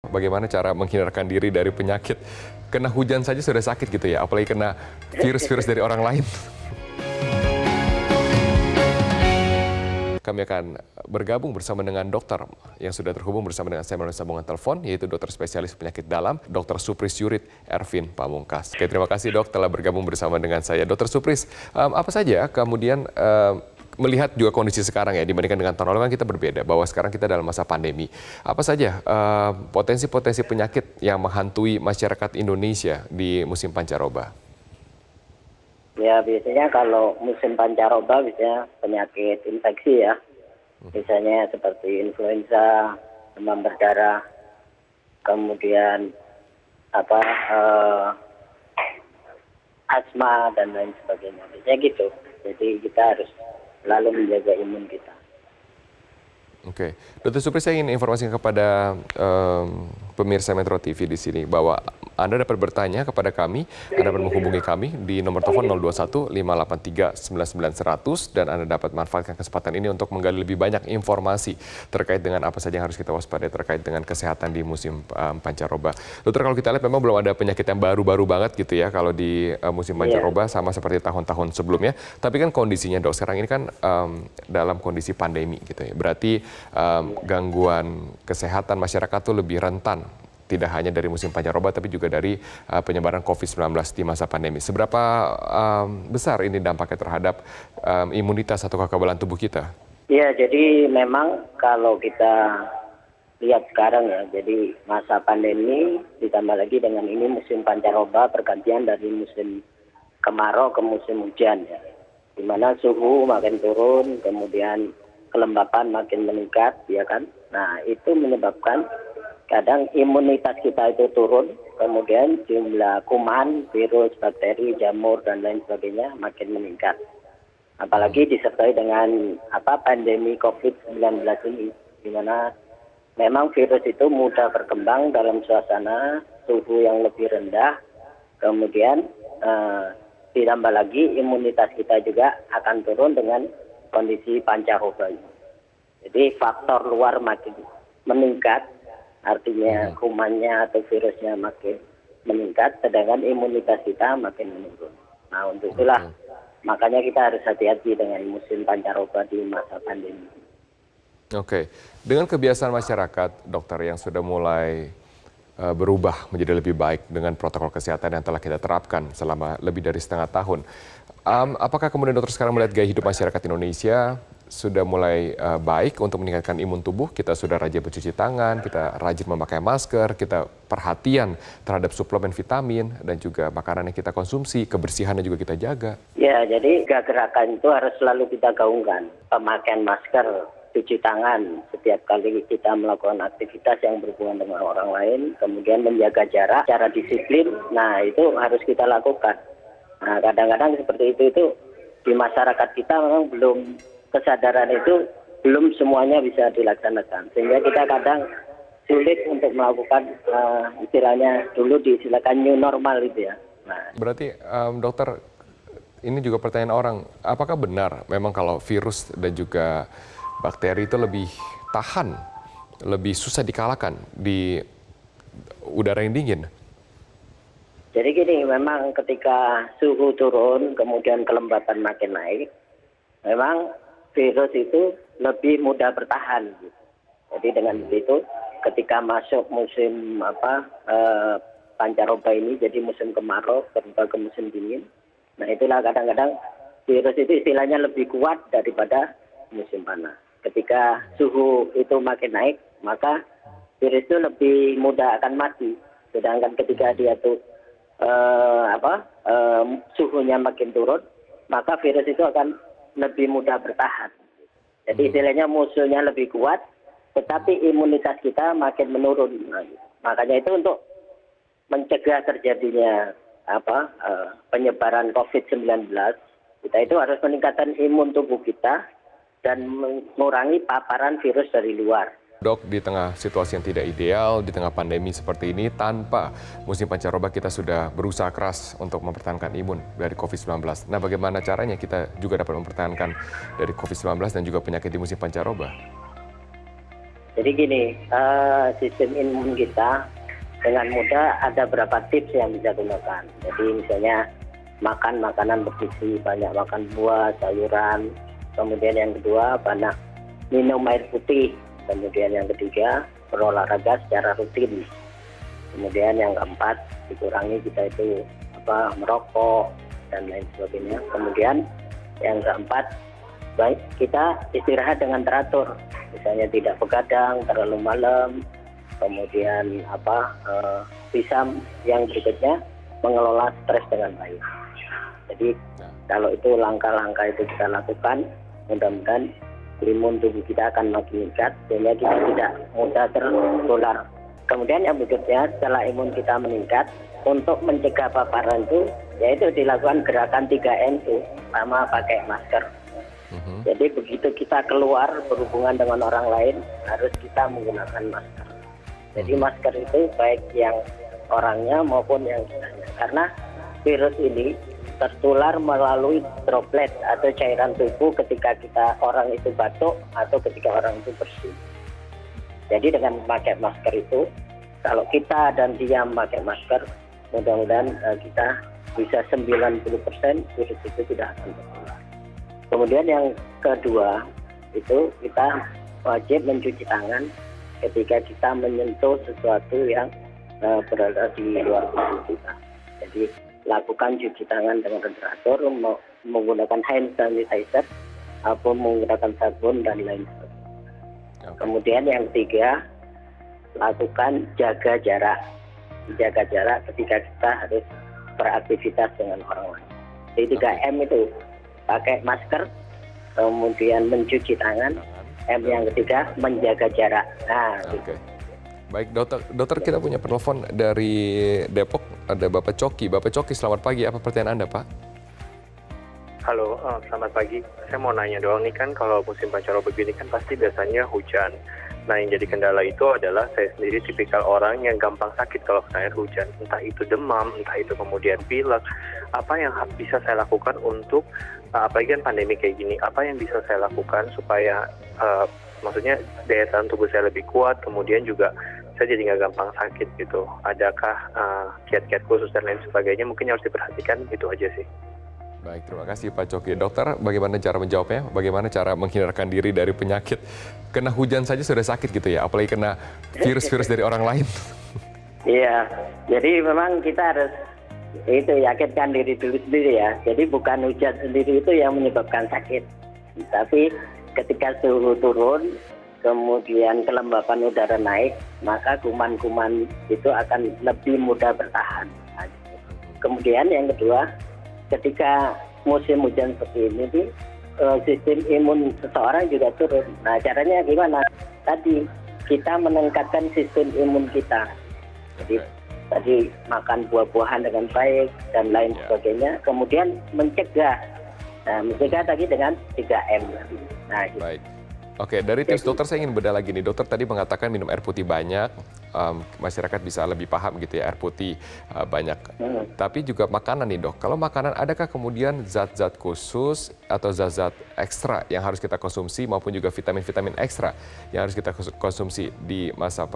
Bagaimana cara menghindarkan diri dari penyakit? Kena hujan saja sudah sakit gitu ya, apalagi kena virus-virus dari orang lain. Kami akan bergabung bersama dengan dokter yang sudah terhubung bersama dengan saya melalui sambungan telepon, yaitu dokter spesialis penyakit dalam, Dr. Supris Yurit Ervin Pamungkas. Oke, terima kasih dok telah bergabung bersama dengan saya. Dr. Supris, apa saja kemudian melihat juga kondisi sekarang ya, dibandingkan dengan tahun lalu kan kita berbeda, bahwa sekarang kita dalam masa pandemi. Apa saja potensi-potensi penyakit yang menghantui masyarakat Indonesia di musim pancaroba? Ya, biasanya kalau musim pancaroba biasanya penyakit infeksi ya. Misalnya seperti influenza, demam berdarah, kemudian asma dan lain sebagainya. Biasanya gitu. Jadi kita harus selalu menjaga imun kita. Oke, Dr. Supri, saya ingin informasikan kepada pemirsa Metro TV di sini bahwa Anda dapat bertanya kepada kami, Anda dapat menghubungi kami di nomor telepon 021 583 99 100 dan Anda dapat manfaatkan kesempatan ini untuk menggali lebih banyak informasi terkait dengan apa saja yang harus kita waspadai terkait dengan kesehatan di musim pancaroba. Dokter, kalau kita lihat memang belum ada penyakit yang baru-baru banget gitu ya kalau di musim pancaroba sama seperti tahun-tahun sebelumnya. Tapi kan kondisinya dok sekarang ini kan dalam kondisi pandemi gitu ya. Berarti gangguan kesehatan masyarakat tuh lebih rentan, tidak hanya dari musim pancaroba tapi juga dari penyebaran COVID-19 di masa pandemi. Seberapa besar ini dampaknya terhadap imunitas atau kekebalan tubuh kita? Ya, jadi memang kalau kita lihat sekarang ya, jadi masa pandemi ditambah lagi dengan ini musim pancaroba, pergantian dari musim kemarau ke musim hujan ya, di mana suhu makin turun, kemudian kelembapan makin meningkat, ya kan? Nah, itu menyebabkan kadang imunitas kita itu turun, kemudian jumlah kuman, virus, bakteri, jamur, dan lain sebagainya makin meningkat. Apalagi disertai dengan pandemi COVID-19 ini, di mana memang virus itu mudah berkembang dalam suasana suhu yang lebih rendah, kemudian ditambah lagi imunitas kita juga akan turun dengan kondisi pancaroba ini. Jadi faktor luar makin meningkat, artinya kumannya atau virusnya makin meningkat, sedangkan imunitas kita makin menurun. Nah, untuk itulah makanya kita harus hati-hati dengan musim pancaroba di masa pandemi. Oke, dengan kebiasaan masyarakat, dokter, yang sudah mulai berubah menjadi lebih baik dengan protokol kesehatan yang telah kita terapkan selama lebih dari setengah tahun. Apakah kemudian dokter sekarang melihat gaya hidup masyarakat Indonesia sudah mulai baik untuk meningkatkan imun tubuh? Kita sudah rajin mencuci tangan, kita rajin memakai masker, kita perhatian terhadap suplemen vitamin dan juga makanan yang kita konsumsi, kebersihannya juga kita jaga. Ya, jadi gerakan itu harus selalu kita gaungkan. Pemakaian masker, cuci tangan setiap kali kita melakukan aktivitas yang berhubungan dengan orang lain, kemudian menjaga jarak secara disiplin. Nah, itu harus kita lakukan. Nah, kadang-kadang seperti itu di masyarakat kita memang belum, kesadaran itu belum semuanya bisa dilaksanakan, sehingga kita kadang sulit untuk melakukan istilahnya dulu diistilahkan new normal itu ya. Nah, berarti dokter, ini juga pertanyaan orang, apakah benar memang kalau virus dan juga bakteri itu lebih tahan, lebih susah dikalahkan di udara yang dingin? jadi gini, memang ketika suhu turun, kemudian kelembapan makin naik, memang virus itu lebih mudah bertahan. Jadi dengan begitu, ketika masuk musim pancaroba ini, jadi musim kemarau, berubah ke musim dingin. Nah, itulah kadang-kadang virus itu istilahnya lebih kuat daripada musim panas. Ketika suhu itu makin naik, maka virus itu lebih mudah akan mati. Sedangkan ketika dia tuh suhunya makin turun, maka virus itu akan lebih mudah bertahan. Jadi istilahnya musuhnya lebih kuat, tetapi imunitas kita makin menurun. Makanya itu untuk mencegah terjadinya penyebaran COVID-19, kita itu harus meningkatkan imun tubuh kita dan mengurangi paparan virus dari luar. Dok, di tengah situasi yang tidak ideal, di tengah pandemi seperti ini, tanpa musim pancaroba kita sudah berusaha keras untuk mempertahankan imun dari COVID-19. Nah, bagaimana caranya kita juga dapat mempertahankan dari COVID-19 dan juga penyakit di musim pancaroba? Jadi gini, sistem imun kita dengan mudah ada beberapa tips yang bisa gunakan. Jadi misalnya makan makanan bergizi, banyak makan buah, sayuran. Kemudian yang kedua, banyak minum air putih. Kemudian yang ketiga, berolahraga secara rutin. Kemudian yang keempat, dikurangi kita itu merokok dan lain sebagainya. Kemudian yang keempat, baik kita istirahat dengan teratur. Misalnya tidak begadang terlalu malam. Kemudian bisa yang berikutnya mengelola stres dengan baik. Jadi kalau itu langkah-langkah itu kita lakukan, mudah-mudahan imun tubuh kita akan makin meningkat sehingga kita tidak mudah tertular. Kemudian yang berikutnya setelah imun kita meningkat, untuk mencegah paparan itu yaitu dilakukan gerakan 3M itu, pertama pakai masker. Jadi begitu kita keluar berhubungan dengan orang lain harus kita menggunakan masker. Jadi masker itu baik yang orangnya maupun yang kitanya. Karena virus ini tertular melalui droplet atau cairan tubuh ketika orang itu batuk atau ketika orang itu bersin. Jadi dengan memakai masker itu, kalau kita dan dia memakai masker, mudah-mudahan kita bisa 90% virus itu tidak akan tertular. Kemudian yang kedua, itu kita wajib mencuci tangan ketika kita menyentuh sesuatu yang berada di luar tubuh kita. Jadi lakukan cuci tangan dengan teratur, menggunakan hand sanitizer, atau menggunakan sabun dan lain sebagainya. Kemudian yang ketiga, lakukan jaga jarak. Jaga jarak ketika kita harus beraktivitas dengan orang lain. Jadi 3M itu, pakai masker, kemudian mencuci tangan, M yang ketiga, menjaga jarak. Nah, Oke. Baik, dokter kita punya penelpon dari Depok, ada Bapak Coki. Bapak Coki, selamat pagi. Apa pertanyaan Anda, Pak? Halo, selamat pagi. Saya mau nanya doang nih, kan kalau musim pancaroba begini kan pasti biasanya hujan. Nah, yang jadi kendala itu adalah saya sendiri tipikal orang yang gampang sakit kalau kena air hujan. Entah itu demam, entah itu kemudian pilek. Apa yang bisa saya lakukan untuk, apalagi kan pandemi kayak gini, apa yang bisa saya lakukan supaya maksudnya daya tahan tubuh saya lebih kuat, kemudian juga saya jadi nggak gampang sakit gitu. Adakah kiat-kiat khusus dan lain sebagainya mungkin yang harus diperhatikan, itu aja sih. Baik, terima kasih Pak Coki. Dokter, bagaimana cara menjawabnya? Bagaimana cara menghindarkan diri dari penyakit? Kena hujan saja sudah sakit gitu ya, apalagi kena virus-virus dari orang lain. Iya, jadi memang kita harus yakinkan diri dulu sendiri ya. Jadi bukan hujan sendiri itu yang menyebabkan sakit. Tapi ketika suhu turun, kemudian kelembapan udara naik, maka kuman-kuman itu akan lebih mudah bertahan. Kemudian yang kedua, ketika musim hujan seperti ini, sistem imun seseorang juga turun. Nah, caranya gimana? Tadi kita meningkatkan sistem imun kita. Jadi tadi makan buah-buahan dengan baik dan lain sebagainya. Kemudian mencegah tadi dengan 3M. Nah, gitu. Baik. Oke, dari tips dokter saya ingin bedah lagi nih. Dokter tadi mengatakan minum air putih banyak, masyarakat bisa lebih paham gitu ya, air putih banyak. Tapi juga makanan nih dok, kalau makanan adakah kemudian zat-zat khusus atau zat-zat ekstra yang harus kita konsumsi maupun juga vitamin-vitamin ekstra yang harus kita konsumsi di masa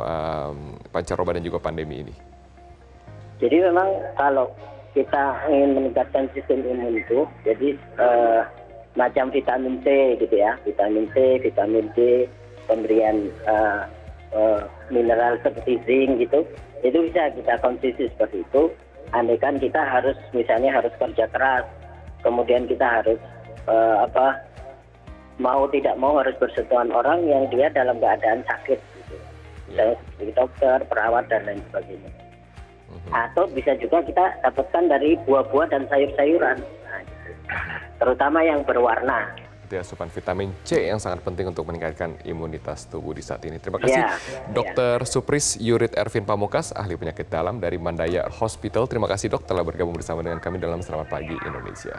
pancaroba dan juga pandemi ini? Jadi memang kalau kita ingin meningkatkan sistem imun itu, jadi macam vitamin C gitu ya, vitamin C, vitamin D, pemberian mineral seperti zinc gitu, itu bisa kita konsumsi seperti itu. Andaikan kita harus misalnya harus kerja keras, kemudian kita harus mau tidak mau harus bersentuhan orang yang dia dalam keadaan sakit gitu. Misalnya seperti dokter, perawat dan lain sebagainya. Atau bisa juga kita dapatkan dari buah-buah dan sayur-sayuran. Nah, gitu. Terutama yang berwarna. Itu asupan vitamin C yang sangat penting untuk meningkatkan imunitas tubuh di saat ini. Terima kasih Dr. Supris Yurit Ervin Pamungkas, ahli penyakit dalam dari Mandaya Hospital. Terima kasih dok telah bergabung bersama dengan kami dalam Selamat Pagi Indonesia.